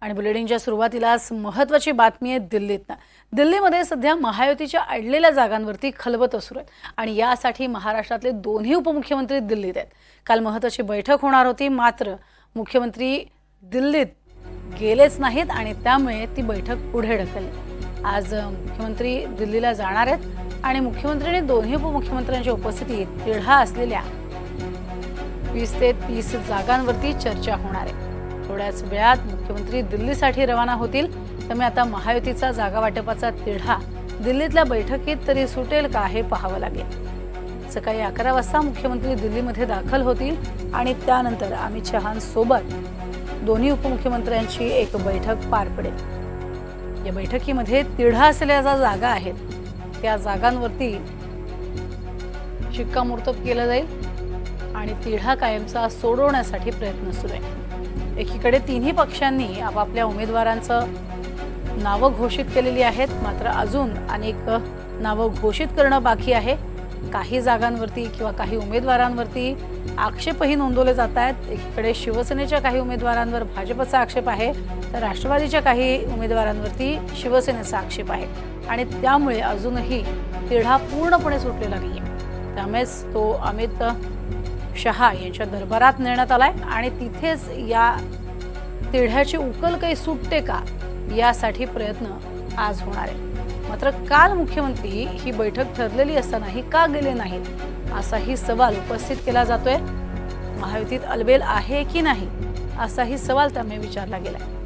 आणि बुलेटिनच्या सुरुवातीलाच महत्त्वाची बातमी आहे दिल्लीतनं। दिल्लीमध्ये सध्या महायुतीच्या अडलेल्या जागांवरती खलबतं सुरू आहे आणि यासाठी महाराष्ट्रातले दोन्ही उपमुख्यमंत्री दिल्लीत आहेत। काल महत्त्वाची बैठक होणार होती, मात्र मुख्यमंत्री दिल्लीत गेलेच नाहीत आणि त्यामुळे ती बैठक पुढे ढकलली। आज मुख्यमंत्री दिल्लीला जाणार आहेत आणि मुख्यमंत्र्यांनी दोन्ही उपमुख्यमंत्र्यांच्या उपस्थितीत तिढा असलेल्या 20 ते 30 जागांवरती चर्चा होणार आहे। थोड्याच वेळात मुख्यमंत्री दिल्लीसाठी रवाना होतील। त्यामुळे आता महायुतीचा जागा वाटपाचा तिढा दिल्लीतल्या बैठकीत तरी सुटेल का हे पाहावं लागेल। सकाळी 11 वाजता मुख्यमंत्री दिल्लीमध्ये दाखल होतील आणि त्यानंतर अमित शहांसोबत दोन्ही उपमुख्यमंत्र्यांची एक बैठक पार पडेल। या बैठकीमध्ये तिढा असलेल्या ज्या जागा आहेत त्या जागांवरती शिक्कामोर्तब केलं जाईल आणि तिढा कायमचा सोडवण्यासाठी प्रयत्न सुरू आहे। एकीकडे तिन्ही पक्षांनी आपापल्या उमेदवारांचं नावं घोषित केलेली आहेत, मात्र अजून अनेक नावं घोषित करणं बाकी आहे। काही जागांवरती किंवा काही उमेदवारांवरती आक्षेपही नोंदवले जात आहेत। एकीकडे शिवसेनेच्या काही उमेदवारांवर भाजपचा आक्षेप आहे, तर राष्ट्रवादीच्या काही उमेदवारांवरती शिवसेनेचा आक्षेप आहे आणि त्यामुळे अजूनही तिढा पूर्णपणे सुटलेला नाहीये। त्यामुळेच तो अमित शहा यांच्या दरबारात नेण्यात आलाय आणि तिथेच या तिढ्याची उकल काही सुटते का यासाठी प्रयत्न आज होणार आहे। मात्र काल मुख्यमंत्री ही बैठक ठरलेली असतानाही का गेले नाहीत असाही सवाल उपस्थित केला जातोय। महायुतीत अलबेल आहे की नाही असाही सवाल त्यामुळे विचारला गेलाय।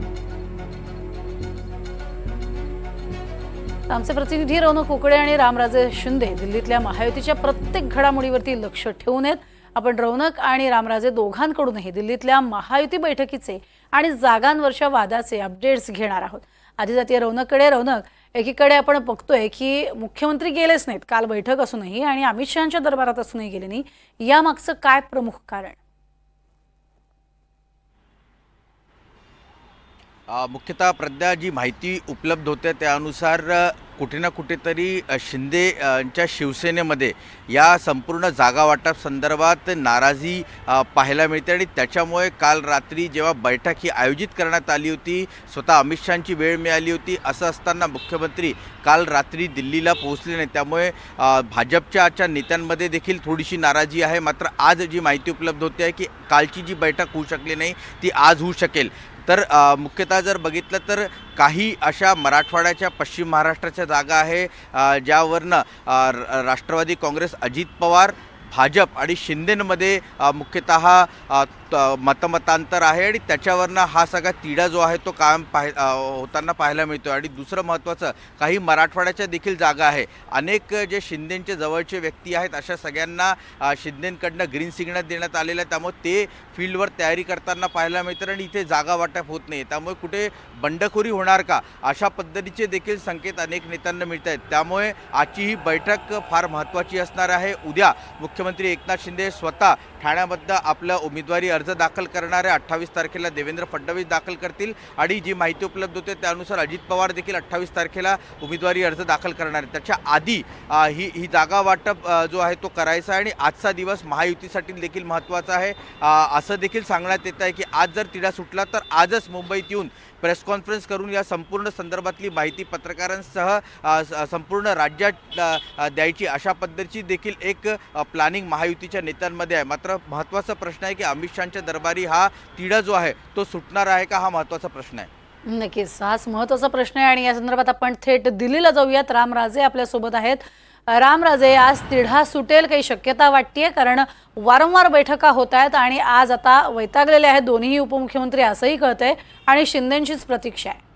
आमचे प्रतिनिधी रौनक कुकडे आणि रामराजे शिंदे दिल्लीतल्या महायुतीच्या प्रत्येक घडामोडीवरती लक्ष ठेवून आहेत। आपण रौनक आणि रामराजे दोघांकडूनही दिल्लीतल्या महायुती बैठकीचे आणि जागांवरच्या वादाचे अपडेट्स घेणार आहोत। आधी जातीय रौनककडे। रौनक, एकीकडे आपण बघतोय की मुख्यमंत्री गेलेच नाहीत काल बैठक असूनही आणि अमित शहांच्या दरबारात असूनही गेले नाही, यामागचं काय प्रमुख कारण? मुख्यतः प्रज्ञा जी माहिती उपलब्ध होते त्यानुसार कुठे ना कुठेतरी शिंदे यांच्या शिवसेनेमध्ये या संपूर्ण जागा वाटप संदर्भात नाराजी पाहायला मिळते आणि त्याच्यामुळे काल रात्री जेव्हा बैठक ही आयोजित करण्यात आली होती, स्वतः अमित शहांची वेळ मिळाली होती, असं असताना मुख्यमंत्री काल रात्री दिल्लीला पोहोचले नाही। त्यामुळे भाजपच्या नेत्यांमध्ये देखील थोडीशी नाराजी आहे। मात्र आज जी माहिती उपलब्ध होते आहे की कालची जी बैठक होऊ शकली नाही ती आज होऊ शकेल। तर मुख्यतः जर बघितलं तर काही अशा मराठवाड्याच्या पश्चिम महाराष्ट्राच्या जागा आहे ज्यावरनं राष्ट्रवादी काँग्रेस, अजित पवार, भाजप आणि शिंदेमध्ये मुख्यतः मतमतांतर आहे आणि त्याच्यावरनं हा सगळा तिढा जो आहे तो कायम होताना पाहायला मिळतो। आणि दुसरं महत्त्वाचं, काही मराठवाड्याच्या देखील जागा आहे। अनेक जे शिंदेंचे जवळचे व्यक्ती आहेत अशा सगळ्यांना शिंदेंकडनं ग्रीन सिग्नल देण्यात आलेलं आहे, त्यामुळे ते फील्डवर तयारी करताना पाहायला मिळतं आणि इथे जागा वाटप होत नाही। त्यामुळे कुठे बंडखोरी होणार का अशा पद्धतीचे देखील संकेत अनेक नेत्यांना मिळत आहेत। त्यामुळे आजची ही बैठक फार महत्त्वाची असणार आहे। उद्या मुख्यमंत्री एकनाथ शिंदे स्वतः ठाण्यामध्ये आपला उमेदवारी अर्ज दाखल करणार आहे। 28 तारखेला देवेंद्र फडणवीस दाखल करतील आणि जी माहिती उपलब्ध होते त्यानुसार अजित पवार देखील 28 तारखेला उमेदवारी अर्ज दाखल करणार आहे। त्याच्या आधी ही जागा वाटप जो आहे तो करायचा आहे आणि आजचा दिवस महायुतीसाठी देखील महत्त्वाचा आहे। असं देखील सांगण्यात येत आहे की आज जर तिढा सुटला तर आजच मुंबईत येऊन प्रेस कॉन्फरन्स करून या संपूर्ण संदर्भातली माहिती पत्रकारांसह संपूर्ण राज्यात द्यायची अशा पद्धतीची देखील एक प्लॅनिंग महायुतीच्या नेत्यांमध्ये आहे। मात्र महत्त्वाचा प्रश्न आहे की अमित शहांच्या दरबारी हा तिढा जो आहे तो सुटणार आहे का, हा महत्त्वाचा प्रश्न आहे। नक्कीच हाच महत्त्वाचा प्रश्न आहे आणि या संदर्भात आपण थेट दिल्लीला जाऊयात। रामराजे आपल्यासोबत आहेत। रामराजे, आज तिढा सुटेल काही शक्यता वाटतेय? कारण वारंवार बैठका होत आहेत आणि आज आता वैतागलेले आहेत दोन्ही उपमुख्यमंत्री असंही कळतंय आणि शिंदेंचीच प्रतीक्षा आहे।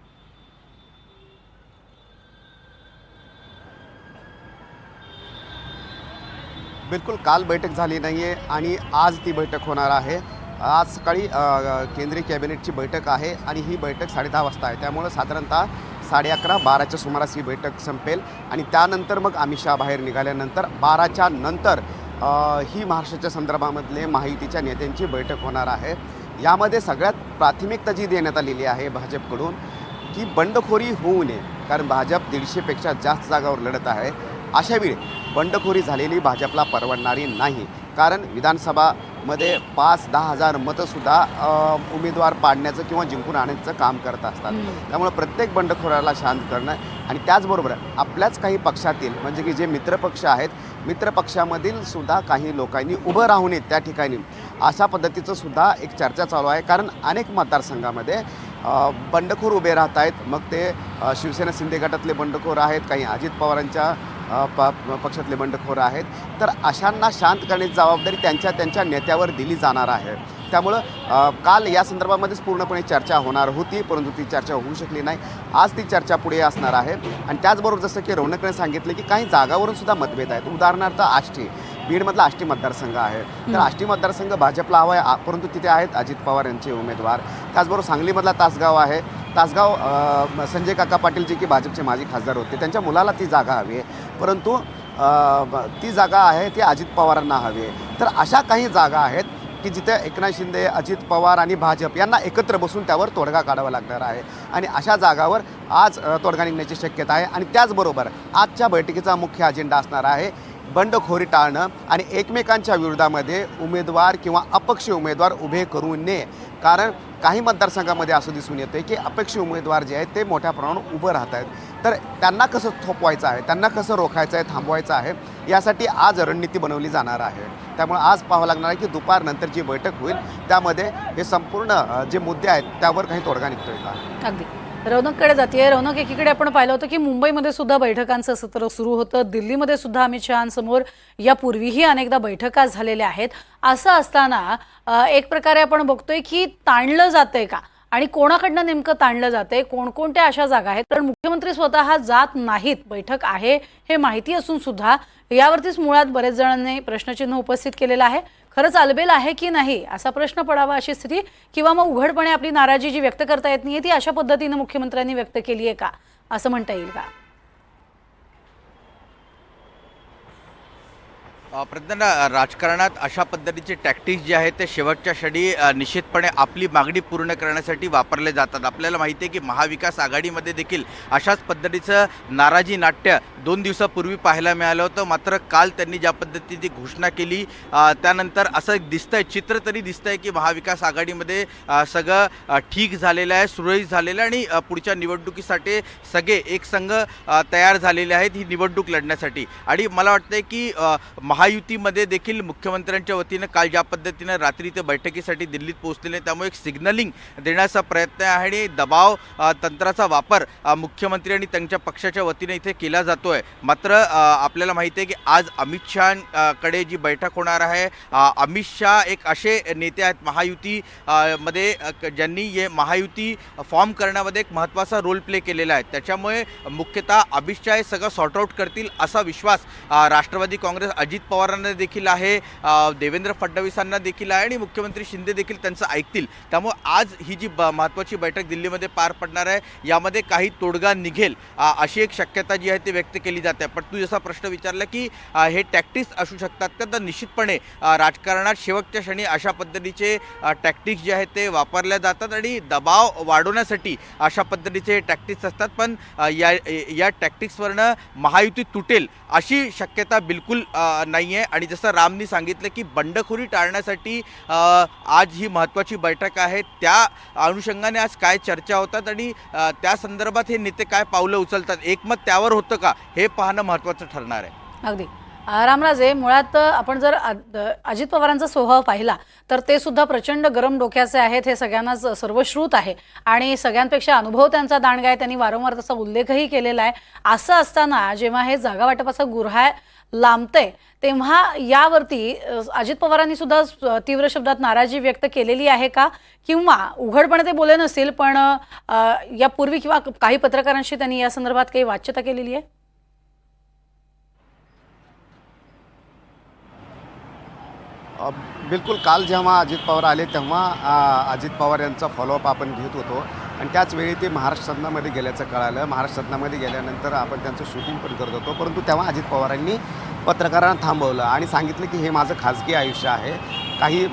बिलकुल, काल बैठक झाली नाहीये आणि आज ती बैठक होणार आहे। आज सकाळी केंद्रीय कॅबिनेटची बैठक आहे आणि ही बैठक 10:30 वाजता आहे। त्यामुळे साधारणतः 11:30-12च्या सुमारास ही बैठक संपेल आणि त्यानंतर मग अमित शहा बाहेर निघाल्यानंतर 12च्या नंतर ही महाराष्ट्राच्या संदर्भामधले महायुतीच्या नेत्यांची बैठक होणार आहे। यामध्ये सगळ्यात प्राथमिकता जी देण्यात आलेली आहे भाजपकडून की बंडखोरी होऊ नये, कारण भाजप 150पेक्षा जास्त जागावर लढत आहे। अशावेळी बंडखोरी झालेली भाजपला परवडणारी नाही, कारण विधानसभा मध्ये 5-10 हजार मतंसुद्धा उमेदवार पाडण्याचं किंवा जिंकून आणण्याचं काम करत असतात. त्यामुळे प्रत्येक बंडखोराला शांत करणं आणि त्याचबरोबर आपल्याच काही पक्षातील म्हणजे की जे मित्रपक्ष आहेत, मित्रपक्षामधील सुद्धा काही लोकांनी उभं राहू नये त्या ठिकाणी अशा पद्धतीचं सुद्धा एक चर्चा चालू आहे. कारण अनेक मतदारसंघामध्ये बंडखोर उभे राहत आहेत. मग ते शिवसेना शिंदे गटातले बंडखोर आहेत, काही अजित पवारांच्या पक्षातले बंडखोर आहेत. तर अशांना शांत करण्याची जबाबदारी त्यांच्या नेत्यावर दिली जाणार आहे. त्यामुळं काल या संदर्भामध्येच पूर्णपणे चर्चा होणार होती, परंतु ती चर्चा होऊ शकली नाही. आज ती चर्चा पुढे असणार आहे. आणि त्याचबरोबर जसं की रौनकने सांगितलं की काही जागावरून सुद्धा मतभेद आहेत. उदाहरणार्थ आष्टी, बीडमधला आष्टी मतदारसंघ आहे. तर आष्टी मतदारसंघ भाजपला हवा आहे, परंतु तिथे आहेत अजित पवार यांचे उमेदवार. त्याचबरोबर सांगलीमधला तासगाव आहे. तासगाव संजय काका पाटील जे की भाजपचे माजी खासदार होते, त्यांच्या मुलाला ती जागा हवी आहे, परंतु ती जागा आहे ती अजित पवारांना हवी आहे. तर अशा काही जागा आहेत की जिथे एकनाथ शिंदे, अजित पवार आणि भाजप यांना एकत्र बसून त्यावर तोडगा काढावा लागणार आहे. आणि अशा जागावर आज तोडगा निघण्याची शक्यता आहे. आणि त्याचबरोबर आजच्या बैठकीचा मुख्य अजेंडा असणार आहे बंडखोरी टाळणं आणि एकमेकांच्या विरोधामध्ये उमेदवार किंवा अपक्ष उमेदवार उभे करू नये. कारण काही मतदारसंघामध्ये असं दिसून येतं की अपक्ष उमेदवार जे आहेत ते मोठ्या प्रमाणावर उभं राहत आहेत. तर त्यांना कसं थोपवायचं आहे, त्यांना कसं रोखायचं आहे, थांबवायचं आहे, यासाठी आज रणनीती बनवली जाणार आहे. त्यामुळे आज पाहावं लागणार आहे की दुपारनंतर जी बैठक होईल त्यामध्ये हे संपूर्ण जे मुद्दे आहेत त्यावर काही तोडगा निघतोय का. अगदी रौनककडे जाते. रौनक, एकीकडे आपण पाहिलं होतं की मुंबईमध्ये सुद्धा बैठकांचं सत्र सुरू होतं, दिल्लीमध्ये सुद्धा अमित शहांसमोर यापूर्वीही अनेकदा बैठका झालेल्या आहेत. असं असताना एक प्रकारे आपण बघतोय की ताणलं जातंय का आणि कोणाकडनं नेमकं ताणलं जातंय, कोणकोणत्या अशा जागा आहेत. कारण मुख्यमंत्री स्वतः जात नाहीत, बैठक आहे हे माहिती असून सुद्धा यावरतीच मुळात बरेच जणांनी प्रश्नचिन्ह उपस्थित केलेलं आहे. खरंच आलबेल आहे की नाही असा प्रश्न पडावा अशी स्थिती, किंवा मग उघडपणे आपली नाराजी जी व्यक्त करता येत नाहीये ती अशा पद्धतीने मुख्यमंत्र्यांनी व्यक्त केली आहे का, असं म्हणता येईल का? प्रज्ञा, राजकारणात अशा पद्धतीचे टॅक्टिक्स जे आहेत ते शेवटच्या क्षणी निश्चितपणे आपली मागणी पूर्ण करण्यासाठी वापरले जातात. आपल्याला माहिती आहे की महाविकास आघाडीमध्ये देखील अशाच पद्धतीचं नाराजी नाट्य 2 दिवसापूर्वी पाहायला मिळालं होतं. मात्र काल त्यांनी ज्या पद्धतीची घोषणा केली त्यानंतर असं दिसतंय, चित्र तरी दिसतंय की महाविकास आघाडीमध्ये सगळं ठीक झालेलं आहे, सुरळीत झालेलं आहे आणि पुढच्या निवडणुकीसाठी सगळे एक संघ तयार झालेले आहेत ही निवडणूक लढण्यासाठी. आणि मला वाटतंय की महायुतीमध्ये देखील मुख्यमंत्र्यांच्या वतीनं काल ज्या पद्धतीनं रात्री ते बैठकीसाठी दिल्लीत पोहोचलेले, त्यामुळे एक सिग्नलिंग देण्याचा प्रयत्न आहे आणि दबाव तंत्राचा वापर मुख्यमंत्री आणि त्यांच्या पक्षाच्या वतीने इथे केला जातो आहे. मात्र आपल्याला माहिती आहे की आज अमित शहांकडे जी बैठक होणार आहे, अमित शहा एक असे नेते आहेत महायुती मध्ये ज्यांनी महायुती फॉर्म करण्यामध्ये एक महत्त्वाचा रोल प्ले केलेला आहे. त्याच्यामुळे मुख्यतः अमित शहा हे सगळं सॉर्ट आउट करतील असा विश्वास राष्ट्रवादी काँग्रेस अजित पवारांना देखील आहे, देवेंद्र फडणवीसांना देखील आहे आणि मुख्यमंत्री शिंदे देखील त्यांचं ऐकतील. त्यामुळे आज ही जी महत्त्वाची बैठक दिल्लीमध्ये पार पडणार आहे यामध्ये काही तोडगा निघेल अशी एक शक्यता जी आहे ती व्यक्त केली जाते. पण तू जसा प्रश्न विचारला की हे टॅक्टिक्स असू शकतात का, तर निश्चितपणे राजकारणात शेवटच्या क्षणी अशा पद्धतीचे टॅक्टिक्स जे आहेत ते वापरल्या जातात आणि दबाव वाढवण्यासाठी अशा पद्धतीचे टॅक्टिक्स असतात. पण या टॅक्टिक्सवरनं महायुती तुटेल अशी शक्यता बिलकुल नाही आहे. आणि जसं रामनी सांगितलं की बंडखोरी टाळण्यासाठी आज ही महत्त्वाची बैठक आहे, त्या अनुषंगाने आज काय चर्चा होतात आणि त्या संदर्भात हे नेते काय पावलं उचलतात, एकमत त्यावर होतं का हे पाहणं महत्त्वाचं ठरणार आहे. अगदी रामराजे, मुळात आपण जर अजित पवारांचा स्वभाव पाहिला तर ते सुद्धा प्रचंड गरम डोक्याचे आहेत, हे सगळ्यांनाच सर्वश्रुत आहे आणि सगळ्यांपेक्षा अनुभव त्यांचा दांडगा आहे. त्यांनी वारंवार तसा उल्लेखही केलेला आहे. असं असताना जेव्हा हे जागा वाटपाचा गुऱ्हाळ लांबते तेव्हा यावरती अजित पवारांनी सुद्धा तीव्र शब्दात नाराजी व्यक्त केलेली आहे का, किंवा उघडपणे ते बोले नसतील पण यापूर्वी किंवा काही पत्रकारांशी त्यांनी या संदर्भात काही वाच्यता केलेली आहे? बिलकुल. काल जेव्हा अजित पवार आले तेव्हा अजित पवार यांचा फॉलोअप आपण घेत होतो आणि त्याचवेळी ते महाराष्ट्र सदनामध्ये गेल्याचं कळालं. महाराष्ट्र सदनामध्ये गेल्यानंतर आपण त्यांचं शूटिंग पण करत होतो, परंतु तेव्हा अजित पवारांनी पत्रकारांना थांबवलं आणि सांगितलं की हे माझं खाजगी आयुष्य आहे, काही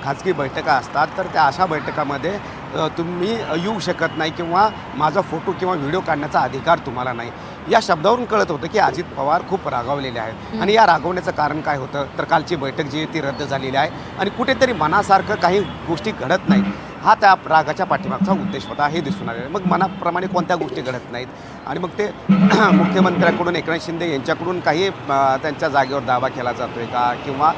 खाजगी बैठका असतात तर त्या अशा बैठकामध्ये तुम्ही येऊ शकत नाही किंवा माझा फोटो किंवा व्हिडिओ काढण्याचा अधिकार तुम्हाला नाही. या शब्दावरून कळत होतं की अजित पवार खूप रागावलेले आहेत आणि या रागवण्याचं कारण काय होतं तर कालची बैठक जी आहे ती रद्द झालेली आहे आणि कुठेतरी मनासारखं काही गोष्टी घडत नाहीत हा त्या रागाच्या पाठीमागचा उद्देश होता हे दिसून आलेलं. मग मनाप्रमाणे कोणत्या गोष्टी घडत नाहीत आणि मग ते मुख्यमंत्र्यांकडून एकनाथ शिंदे यांच्याकडून काही त्यांच्या जागेवर दावा केला जातोय का किंवा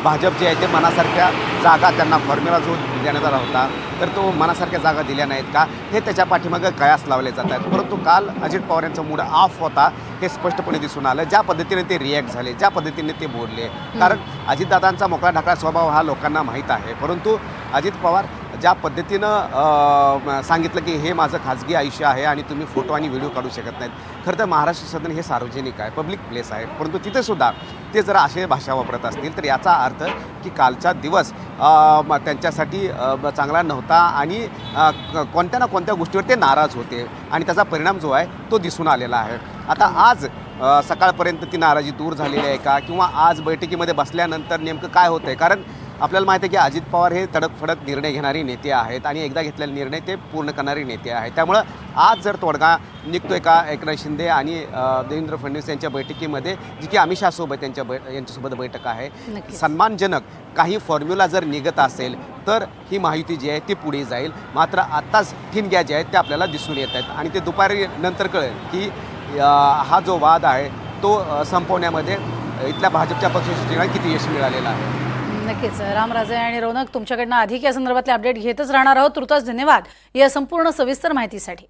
भाजप जे आहे ते मनासारख्या जागा त्यांना फॉर्म्युला जो देण्यात आला होता तर तो मनासारख्या जागा दिल्या नाहीत का हे त्याच्या पाठीमागं कयास लावले जात आहेत. परंतु काल अजित पवार यांचा मूड ऑफ होता हे स्पष्टपणे दिसून आलं. ज्या पद्धतीने ते रिॲक्ट झाले ज्या पद्धतीने ते बोलले कारण अजितदादांचा मोकळा ढाकळा स्वभाव हा लोकांना माहीत आहे. परंतु अजित पवार ज्या पद्धतीनं सांगितलं की हे माझं खाजगी आयुष्य आहे आणि तुम्ही फोटो आणि व्हिडिओ काढू शकत नाहीत. खरं तर महाराष्ट्र सदन हे सार्वजनिक आहे पब्लिक प्लेस आहे परंतु तिथेसुद्धा ते जर असे भाषा वापरत असतील तर याचा अर्थ की कालचा दिवस त्यांच्यासाठी चांगला नव्हता आणि कोणत्या ना कोणत्या गोष्टीवर ते नाराज होते आणि त्याचा परिणाम जो आहे तो दिसून आलेला आहे. आता आज सकाळपर्यंत ती नाराजी दूर झालेली आहे का किंवा आज बैठकीमध्ये बसल्यानंतर नेमकं काय होतं आहे कारण आपल्याला माहिती आहे की अजित पवार हे तडकफडक निर्णय घेणारे नेते आहेत आणि एकदा घेतलेले निर्णय ते पूर्ण करणारे नेते आहेत. त्यामुळं आज जर तोडगा निघतोय का एकनाथ शिंदे आणि देवेंद्र फडणवीस यांच्या बैठकीमध्ये जी की अमित शहासोबत यांच्यासोबत बैठक आहे सन्मानजनक काही फॉर्म्युला जर निघत असेल तर ही महायुती जी आहे ती पुढे जाईल. मात्र आत्ताच ठिणग्या ज्या आहेत त्या आपल्याला दिसून येत आहेत आणि ते दुपारी नंतर कळेल की हा जो वाद आहे तो संपवण्यामध्ये इथल्या भाजपच्या पक्षाच्या किती यश मिळालेलं आहे. नक्कीच रामराजे आणि रौनक तुमच्याकडनं अधिक या संदर्भातले अपडेट घेतच राहणार आहोत. तुर्तास धन्यवाद या संपूर्ण सविस्तर माहितीसाठी.